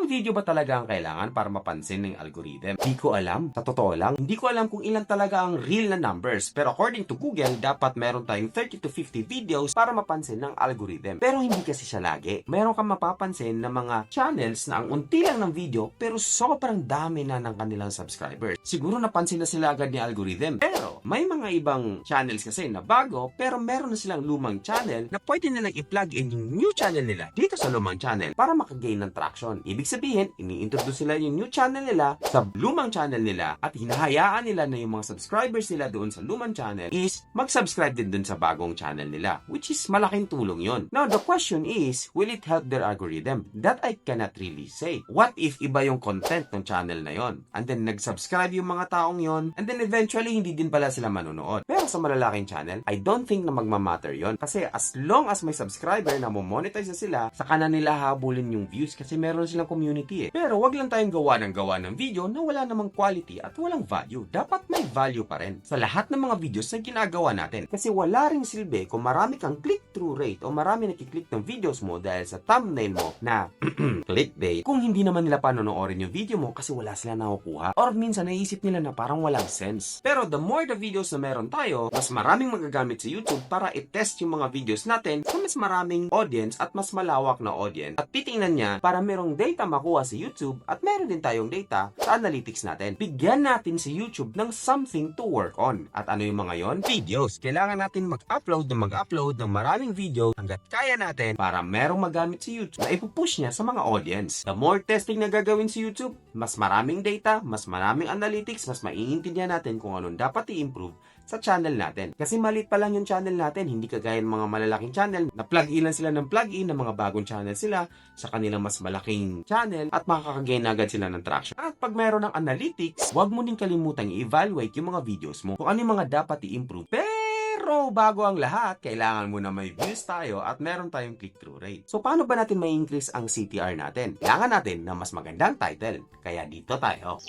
Ilang video ba talaga ang kailangan para mapansin ng algorithm? Hindi ko alam. Sa totoo lang, hindi ko alam kung ilan talaga ang real na numbers. Pero according to Google, dapat meron tayong 30 to 50 videos para mapansin ng algorithm. Pero hindi kasi siya lagi. Meron kang mapapansin na mga channels na ang unti lang ng video pero sobrang dami na ng kanilang subscribers. Siguro napansin na sila agad ni algorithm. Pero may mga ibang channels kasi na bago pero meron na silang lumang channel na pwede nilang i-plug in yung new channel nila dito sa lumang channel para makagain ng traction. Ibig sabihin, ini-introduce nila yung new channel nila sa lumang channel nila at hinahayaan nila na yung mga subscribers nila doon sa lumang channel is mag-subscribe din doon sa bagong channel nila, which is malaking tulong yon. Now, the question is, will it help their algorithm? That I cannot really say. What if iba yung content ng channel na yon? And then nag-subscribe yung mga taong yon and then eventually hindi din pala sila manonood. Pero sa malalaking channel, I don't think na magmamatter yon kasi as long as may subscriber na mo-monetize na sila, saka na nila habulin yung views kasi meron silang community eh. Pero wag lang tayong gawa ng video na wala namang quality at walang value. Dapat may value pa rin sa lahat ng mga videos na ginagawa natin. Kasi wala ring silbi kung marami kang click-through rate o marami nakiklik ng videos mo dahil sa thumbnail mo na clickbait kung hindi naman nila panonoorin yung video mo kasi wala sila nakukuha. Or minsan naisip nila na parang walang sense. Pero the more the videos na meron tayo, mas maraming magagamit sa YouTube para i-test yung mga videos natin sa mas maraming audience at mas malawak na audience. At titingnan niya para merong data makuha sa YouTube at meron din tayong data sa analytics natin. Bigyan natin si YouTube ng something to work on. At ano yung mga yon? Videos. Kailangan natin mag-upload ng maraming video hanggat kaya natin para merong magamit si YouTube na ipupush niya sa mga audience. The more testing na gagawin si YouTube, mas maraming data, mas maraming analytics, mas maiintindihan natin kung anong dapat i-improve sa channel natin. Kasi maliit pa lang yung channel natin, hindi kagaya ng mga malalaking channel na plug-in lang sila ng plug-in ng mga bagong channel sila sa kanilang mas malaking channel at makakagain agad sila ng traction. At pag mayroon ng analytics, huwag mo din kalimutang i-evaluate yung mga videos mo kung ano yung mga dapat i-improve. Pero bago ang lahat, kailangan mo na may views tayo at meron tayong click-through rate. So paano ba natin may increase ang CTR natin? Kailangan natin na mas magandang title. Kaya dito tayo.